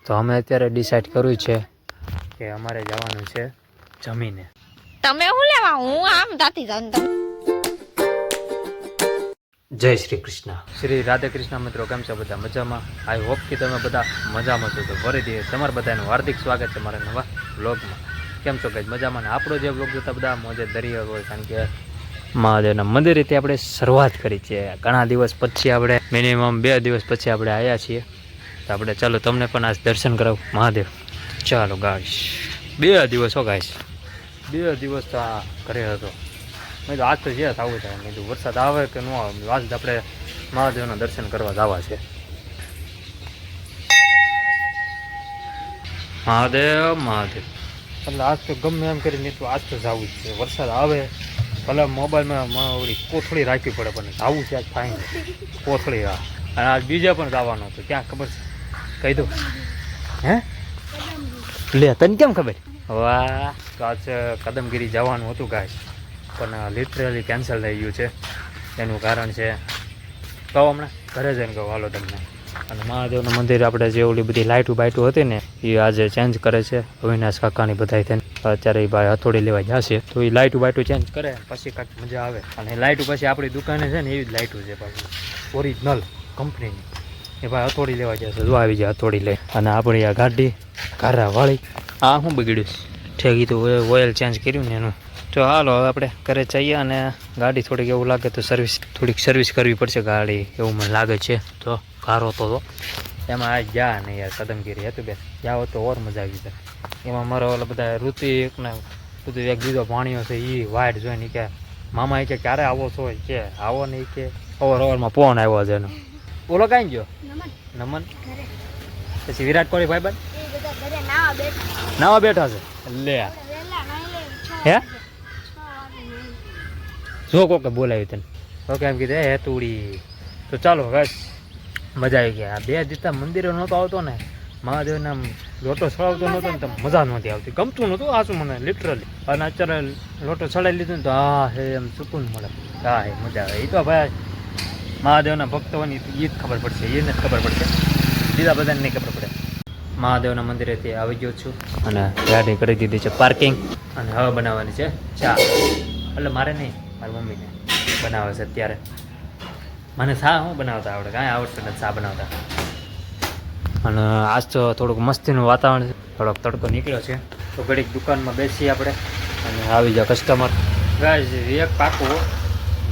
તો અમે અત્યારે ડિસાઈડ કર્યું છે કે અમારે જવાનું છે જમીને. તમે હું લેવા હું આમ જાતી જાઉં તમે. જય શ્રી કૃષ્ણ, શ્રી રાધે કૃષ્ણ. મિત્રો કેમ છો બધા? મજામાં? આઈ હોપ કે તમે બધા મજામાં છો. તો ફરીથી તમારા બધાનું હાર્દિક સ્વાગત છે મારા નવા વ્લોગમાં. કેમ છો ગાઈસ? મજામાં? ને આપણો જે વ્લોગ જોતા બધા મોજે દરિયો હોય, કારણ કે મહાદેવના મંદિરેથી આપણે શરૂઆત કરી છે. ઘણા દિવસ પછી આપણે મિનિમમ 2 દિવસ પછી આપણે આવ્યા છીએ. તો આપણે ચાલો તમને પણ આજ દર્શન કરાવું મહાદેવ. ચાલો ગાઈસ, 2 દિવસ હો ગાઈસ, 2 દિવસ તો આ ઘરે હતો. મેં તો આજ તો જે થવું થાય, મેં તો વરસાદ આવે કે ન આવે, આજ આપણે મહાદેવના દર્શન કરવા જવા છે. મહાદેવ મહાદેવ એટલે આજ તો ગમે એમ કરીને તો આજ તો જવું જ છે. વરસાદ આવે ભલે મોબાઈલમાં ઓલી કોથળી રાખવી પડે, પણ જવું છે આજ ફાઈન કોથળી. હા, અને આજ બીજા પણ જવાનું હતું. ક્યાં ખબર છે? કહી દઉં? હે લે, તને કેમ ખબર? વાહ, તો આજ કદમગીરી જવાનું હતું ગાઈસ, પણ લિટરલી કેન્સલ થઈ ગયું છે. એનું કારણ છે કહો હમણાં, ઘરે જઈને કહું હાલો તમને. અને મહાદેવનું મંદિર આપણે જે ઓલી બધી લાઇટું બાઇટું હતી ને, એ આજે ચેન્જ કરે છે. અવિનાશ કાકાની બધાય થઈને અત્યારે એ ભાઈ હથોડી લેવા જશે, તો એ લાઇટું બાઇટું ચેન્જ કરે પછી કાંઈક મજા આવે. અને એ લાઇટું પછી આપણી દુકાને છે ને એવી જ લાઇટું છે પાછી, ઓરિજિનલ કંપનીની. એ ભાઈ હથોડી લેવા જશે, જો આવી જાય હથોડી લઈ. અને આપણી આ ગાડી ઘારા વાળી, આ શું બગડ્યું ઠેકી તો ઓઇલ ચેન્જ કર્યું ને એનું. તો હાલો હવે આપણે ઘરે જઈએ, અને ગાડી થોડીક એવું લાગે તો થોડીક સર્વિસ કરવી પડશે ગાડી, એવું મને લાગે છે. તો કારો તો એમાં આ ગયા નહીં યાર, કદમગીરી હતું બેન, જાઓ તો ઓર મજા આવી જાય. એમાં મારો ઓલા બધા ઋતિક ને બધું એક બીજો ભાણિયો છે, એ વાઇટ જોઈને કે મામા એ કે ક્યારે આવો છો, કે આવો નહીં, કે ઓવરમાં ફોન આવ્યો છે એનો. ઓલો કાંઈ ગયો? નમન. પછી વિરાટ કોહલી ભાઈ નાવા બેઠા છે. લે હે જો કોકે બોલાવી તને, ઓકે એમ કીધું હે તુડી. તો ચાલો બસ, મજા આવી ગયા. 2 દિવસ મંદિરે નહોતો આવતો ને, મહાદેવને આમ લોટો ચડાવતો નહોતો ને, તો મજા નહોતી આવતી, ગમતું નહોતું આસું મને લિટરલી. અને અત્યારે લોટો ચડાવી લીધું ને તો હા હે એમ સુકૂન મળે, હા હે મજા આવે. એ તો ભાઈ મહાદેવના ભક્તોની એ જ ખબર પડશે, એને જ ખબર પડશે, બીજા બધાને નહીં ખબર પડે. મહાદેવના મંદિરેથી આવી ગયો છું, અને ગાડી કરી દીધી છે પાર્કિંગ, અને હવે બનાવવાની છે ચા. એટલે મારે નહીં, મારી મમ્મીને બનાવે છે અત્યારે. મને ચા શું બનાવતા આવડે? કાંઈ આવડતું નથી ચા બનાવતા. અને આજ તો થોડુંક મસ્તીનું વાતાવરણ છે, થોડોક તડકો નીકળ્યો છે, તો ઘડીક દુકાનમાં બેસીએ આપણે, અને આવી જાય કસ્ટમર. ગાઈસ એક પાકું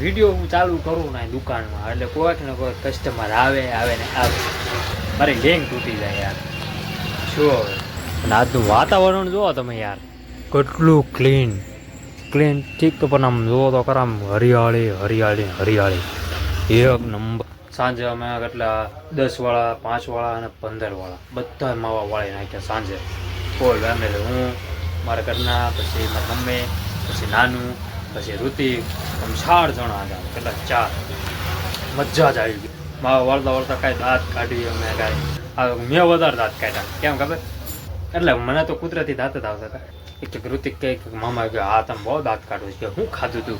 વિડીયો હું ચાલુ કરું ને દુકાનમાં, એટલે કોઈક ને કોઈ કસ્ટમર આવે ને આવે, મારી લેંગ તૂટી જાય યાર. શું હવે? અને આજનું વાતાવરણ જુઓ તમે યાર, કેટલું ક્લીન ઠીક, તો પણ આમ જુઓ તો ખરા, આમ હરિયાળી હરિયાળી હરિયાળી એક નંબર. સાંજે અમે કેટલા 10 વાળા, 5 વાળા અને 15 વાળા બધા માવા વાળી નાખ્યા સાંજે. ફૂલ ફેમિલી, હું, મારા ઘરના, પછી મારી મમ્મી, પછી નાનું, પછી ઋતિક, આમ 4 જણા હતા. કેટલા 4. મજા જ આવી ગઈ. માવા વળતા કાંઈ દાંત કાઢી અમે, કાંઈ મેં વધારે દાંત કાઢ્યા. કેમ ખબર? એટલે મને તો કુદરતી દાંત જ આવતા હતા. એક ઋતિક કહે કે મામા કે હા તમે બહુ દાંત કાઢો છે, હું ખાધું તું?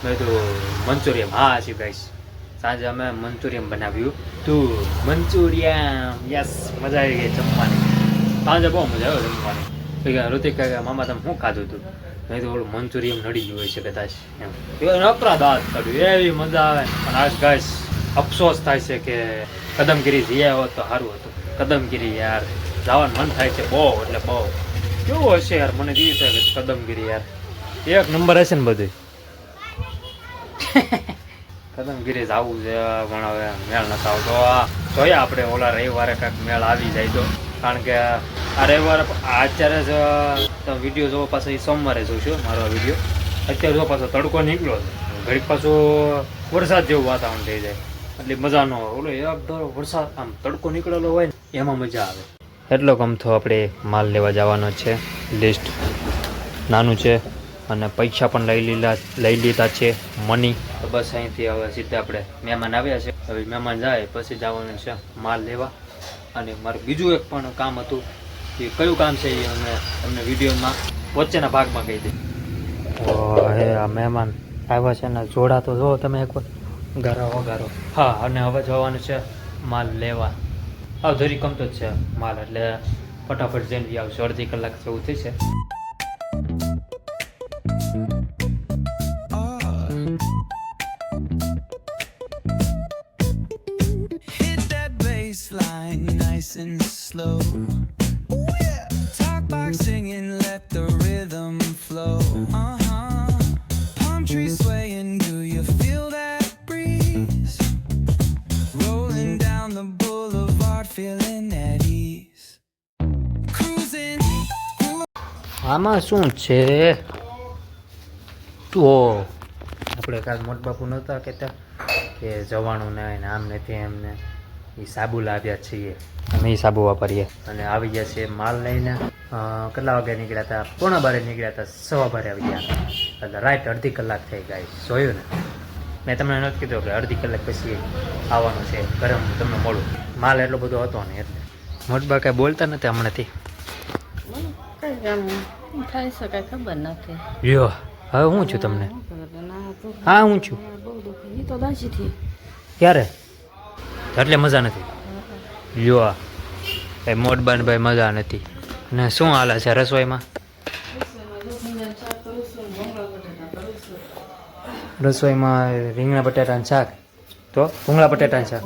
મેં તો મંચુરિયમ. હા હજી ગાઈસ, સાંજે અમે મંચુરિયમ બનાવ્યું તું. મંચુરિયમ, યસ, મજા આવી ગઈ જમવાની. સાંજે બહુ મજા આવ્યો જમવાની. ઋતિક કહે મામા તમે શું ખાધું હતું? મેં તો ઓલું મંચુરિયમ નડી ગયું હોય છે કદાચ એમ. નકરા દાંત કાઢ્યું, એવી મજા આવે. પણ આજ ગાઈસ અફસોસ થાય છે કે કદમગીરી જઈ હોત તો સારું હતું. કદમગીરી યાર જવાનું મન થાય છે બહુ, એટલે બહુ. કેવું હશે યાર, મને જેવી થાય કે કદમગીરી યાર એક નંબર હશે ને બધું. કદમગીરી જવું છે, પણ હવે મેળ નથી આવતો. જોઈએ આપણે ઓલા રવિવારે કાંઈક મેળ આવી જાય તો, કારણ કે આ રવિવારે અત્યારે જ તમે વિડીયો જોવો, પાછો એ સોમવારે જોઈશું મારો વિડીયો. અત્યારે જો પાછો તડકો નીકળ્યો છે, ઘડીક પાછું વરસાદ જેવું વાતાવરણ થઈ જાય, એટલે મજા ન આવે. ઓલો એક ધારો વરસાદ આમ તડકો નીકળેલો હોય ને, એમાં મજા આવે. એટલો ગમતો આપણે માલ લેવા જવાનો છે. લિસ્ટ નાનું છે, અને પૈસા પણ લઈ લીધા છે, મની. તો બસ અહીંથી હવે સીધા આપણે મહેમાન આવ્યા છે, હવે મહેમાન જાય પછી જવાનું છે માલ લેવા. અને મારું બીજું એક પણ કામ હતું, એ કયું કામ છે એ અમે તમને વિડીયોમાં વચ્ચેના ભાગમાં કહી દઈએ. હે આ મહેમાન આવ્યા છે ને, જોડા તો જુઓ તમે એકવાર, ગારો વગારો. હા, અને હવે જવાનું છે માલ લેવા. આવ ધરી કમતો જ છે માલ, એટલે ફટાફટ જઈને આવશે. અડધી કલાક જેવું થશે. Hit that baseline nice and slow. Ooh, yeah. Talk back singing, let the rhythm flow. Palm trees swaying, do you feel that breeze? Rolling down the boulevard, feeling at ease. Cruising. આમાં શું છે? તો આપણે કાલ મોટ બાપુ નહોતા કહેતા કે જવાનું ને આમ ને તેમ ને, એ સાબુ લાવ્યા છીએ અમે. એ સાબુ વાપરીએ અને આવી ગયા છે માલ લઈને. કેટલા વાગે નીકળ્યા હતા? 11:30 નીકળ્યા હતા, 12:15 આવી ગયા. એટલે રાઈટ અડધી કલાક થઈ ગઈ. જોયું ને, મેં તમને નથી કીધું કે અડધી કલાક પછી આવવાનું છે. ગરમ તમને મળું. માલ એટલો બધો હતો ને એટલે મોટબા કાંઈ બોલતા નથી હમણાંથી. થઈ શકાય ખબર નથી. લ્યો હવે હું છું તમને? હા હું છું. એ તો દાસીથી ક્યારે? એટલે મજા નથી. લ્યો એ મોટબાન ભાઈ મજા નથી. ને શું હાલે છે રસોઈમાં? રસોઈમાં રીંગણા બટાટાનું શાક. તો ભૂંગળા બટાટાનું શાક.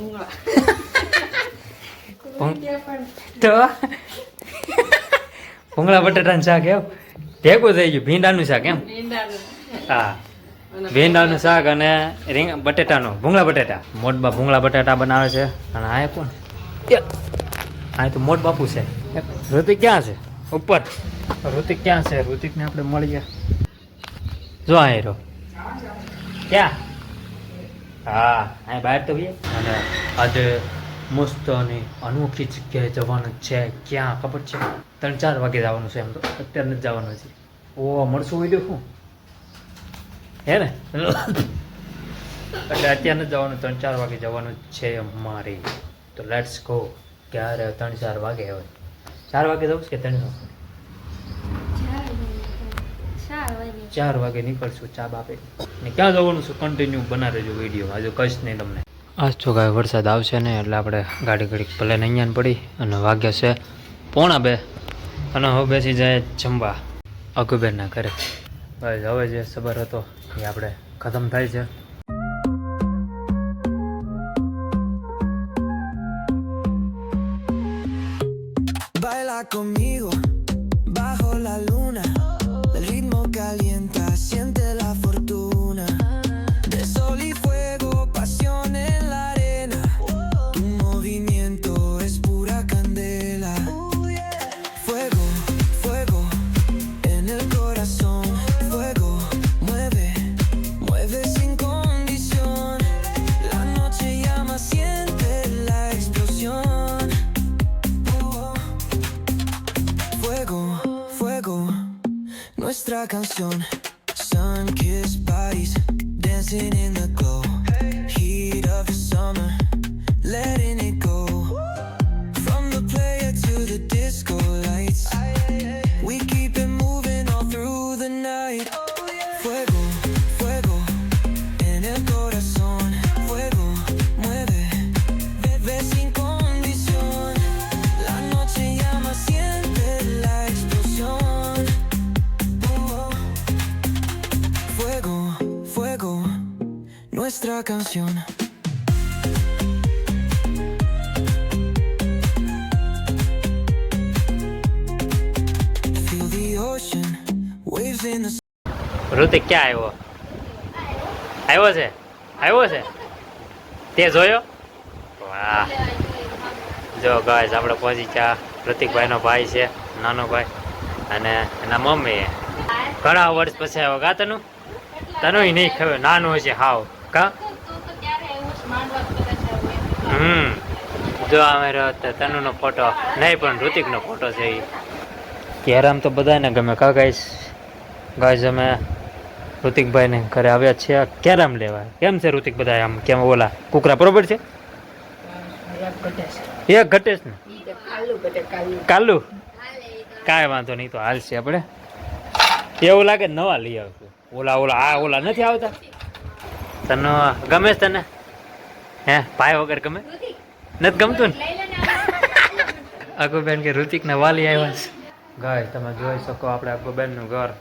તો ભૂંગળા બટાટાનું શાક એમ ભેગું થઈ ગયું. ભીંડાનું શાક એમ? હા, ભીંડાનું શાક અને બટેટાનું ભૂંગળા બટેટા. મોટબા ભૂંગળા બટાટા બનાવે છે. અને આ કોણ? આ તો મોટ બાપુ છે. ઋતિક ક્યાં છે? ઉપર. ઋતિક ક્યાં છે? ઋતિકને આપણે મળીએ. જો આ હીરો ક્યાં? હા, અહીં બહાર તો હોઈએ. અને આજે મસ્ત અને અનોખી જગ્યાએ જવાનું છે. ક્યાં ખબર છે? 3-4 વાગે જવાનું છે. એમ તો અત્યારે નથી જવાનું છે. ઓ મળશું હોય શું હે ને? એટલે અત્યારે નથી જવાનું, 3-4 વાગે જવાનું છે અમારે. તો લેટ્સ ગો. ક્યારે? 3-4 વાગે હોય. 4 વાગે જવું કે 3 વાગે? 4 વાગે નીકળશું ચા બાપે. ને ક્યાં જવાનું છે? કન્ટિન્યુ બના રહેજો વિડીયો. આજે કહીશ નહીં તમને. આજ તો કાંઈ વરસાદ આવશે નહીં એટલે આપણે ગાડી ઘડીક ભલે અહીંયા પડી. અને વાગ્યા છે 1:45 અને હવે બેસી જાય જમવા અકુબેરના ઘરે. બસ હવે જે સબર હતો એ આપણે ખતમ થાય છે. Baila conmigo bajo la luna. El ritmo calienta, siente la fortuna. De sol y fuego, pasión en la arena. Tu movimiento es pura candela. Fuego, fuego en el corazón. Fuego, mueve, mueve sin condición. La noche llama, siente la explosión. Fuego, fuego, nuestra canción. Sun-kissed bodies dancing in the glow. Heat of the summer, letting it go. From the player to the disco lights, we keep it moving all through the night. Fuego, fuego en el corazón. Fuego, mueve, bebe sin condición. La noche llama, siente la explosión. Fuego, fuego, nuestra canción. Feel the ocean, waves in the Hrithik ક્યાં આવ્યો? આવ્યો છે? આવ્યો છે? તે જોયો? વાહ! જો ગાઈસ આપણે પહોંચી ગયા. ઋતિકભાઈનો ભાઈ છે, નાનો ભાઈ, અને એના મમ્મી. ઘણા વર્ષ પછી આવ્યો કા તનું? તનું નહીં ખબર, નાનું હશે હાવ કા? જો અમારો તનુનો ફોટો નહીં પણ ઋતિકનો ફોટો છે. એ કેરામ તો બધાને ગમે કા ગાઈસ? ગાઈસ અમે ઋતિકભાઈને ઘરે આવ્યા છીએ કેરામ લેવા. કેમ છે ઋતિક? બધા આમ કેમ ઓલા કુકરા બરોબર છે? એક ઘટેશ ને કાલુ કાંઈ વાંધો નહીં, તો હાલ છે આપણે. એવું લાગે નવા લઈ આવશું. ઓલા નથી આવતા? તને ગમે છે? તને હે ભાઈ વગર ગમે? નથી ગમતું ને? અકુબેન કે ઋતિકના વાલી આવ્યા છે ગાય તમે જોઈ શકો આપણે અકુબેનનું ઘર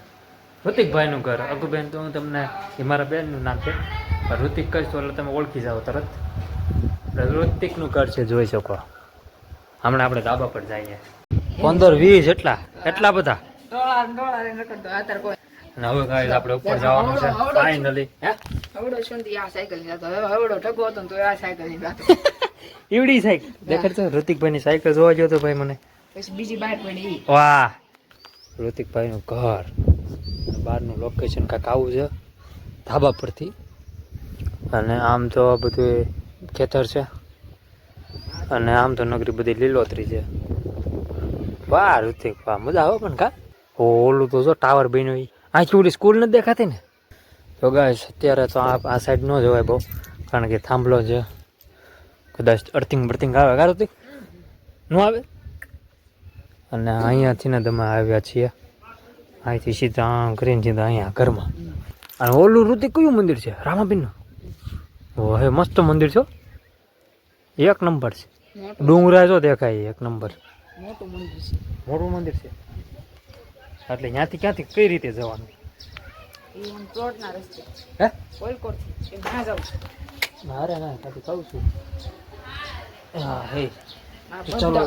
ઋતિકભાઈનું ઘર અકુબેન તો હું તમને એ મારા બેનનું નામ છે પણ ઋતિક કહીશ તો એટલે તમે ઓળખી જાઓ તરત એટલે ઋતિકનું ઘર છે જોઈ શકો હમણાં આપણે ધાબા પર જઈએ 15-20 એટલા બધા અને હવે ગાય આપણે ઉપર જવાનું છે ફાઇનલી ઈવડી સાયકલ દેખાડતો ઋતિકભાઈની સાયકલ જોવા ગયો તો ભાઈ મને બીજી બાર પડી વાહ ઋતિકભાઈનું ઘર બહારનું લોકેશન કાંઈક આવું છે ધાબા પરથી અને આમ તો બધું ખેતર છે અને આમ તો નગરી બધી લીલોતરી છે વાહ ઋતિક વાહ મજા આવે પણ કા ઓલું તો જો ટાવર બન્યો આખી ઓલી સ્કૂલ નથી દેખાતી ને તો ગાઈસ અત્યારે તો આ સાઈડ ન જવાય બહુ કારણ કે થાંભલો છે કદાચ અર્થિંગ બર્થિંગ આવે કા ઋતિક ન આવે અને અહીંયાથી ને તમે આવ્યા છીએ અહીંથી સીધા આમ કરીને સીધા અહીંયા ઘરમાં અને ઓલું ઋતિક કયું મંદિર છે રામાબીનનું હે મસ્ત મંદિર છે એક નંબર છે ડુંગરા જો દેખાય એક નંબર મોટું મંદિર છે એટલે ત્યાંથી ક્યાંથી કઈ રીતે જવાનું હે મારે ના ત્યાંથી કહું છું હા હે ચલો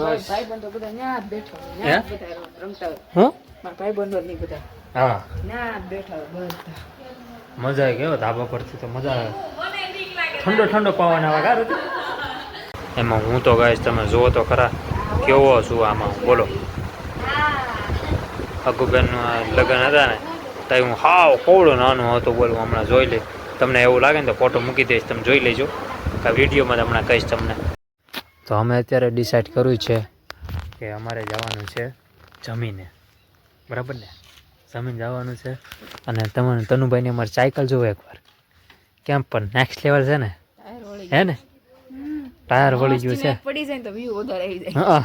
હા મજા આવી ગયો ધાબા પરથી તો મજા આવે ઠંડો પવન આવે કા ઋતુ એમાં હું તો ગાઈશ તમે જુઓ તો ખરા કેવો છું આમાં બોલો અકુબેનનું લગ્ન હતા ને તો હું હાવ કોવડો નાનો હતો બોલું હમણાં જોઈ લે તમને એવું લાગે ને તો ફોટો મૂકી દઈશ તમે જોઈ લેજો કે વિડીયોમાં હમણાં કહીશ તમને તો અમે અત્યારે ડિસાઈડ કર્યું છે કે અમારે જવાનું છે જમીને બરાબર ને જમીન જવાનું છે અને તમને તનુભાઈને અમારે સાયકલ જોવો એકવાર કેમ પણ નેક્સ્ટ લેવલ છે ને હે ને ટાયર વળી ગયું છે પડી જાય તો વ્યૂ વધારે આવી જાય હા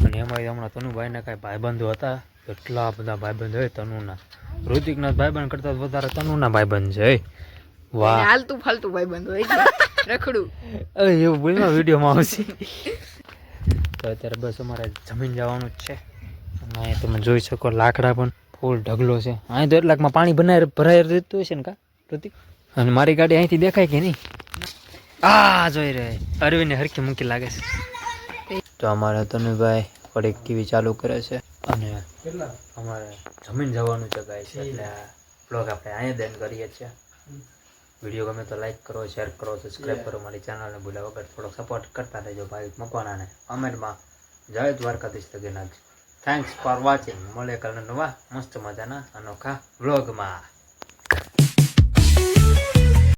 અને એમાં હમણાં તનુભાઈને કાંઈ ભાઈબંધો હતા એટલા બધા ભાઈબંધ હોય તનુના ઋતિકના ભાઈબંધ કરતા વધારે તનુના ભાઈબંધ છે વાહ હાલતું ફાલતું ભાઈ બંધ હોય રખડું એવું બોલમાં વિડીયોમાં આવશે તો અત્યારે બસ અમારે જમીન જવાનું જ છે અને અહીં તમે જોઈ શકો લાકડા પણ ફૂલ ઢગલો છે અહીં તો એટલાકમાં પાણી ભરાઈ રહેતું હોય છે ને કા ઋતિક અને મારી ગાડી અહીંથી દેખાય કે નહીં જોઈ રહે અરવિંદને હરખી મૂકી લાગે છે તો અમારે તનુભાઈ થોડીક ટીવી ચાલુ કરે છે અને અમારે જમીન જવાનું છે ગાય છે એટલે બ્લોગ આપણે અહીંયા દેન કરીએ છીએ વિડીયો ગમે તો લાઈક કરો શેર કરો સબસ્ક્રાઈબ કરો મારી ચેનલને ભૂલ્યા વગર થોડો સપોર્ટ કરતા રહેજો ભાઈ મકવાનાને કમેન્ટમાં જય દ્વારકાધીશ લગી નાખજો થેન્ક્સ ફોર વોચિંગ મળે કાલે નવા મસ્ત મજાના અનોખા વ્લોગમાં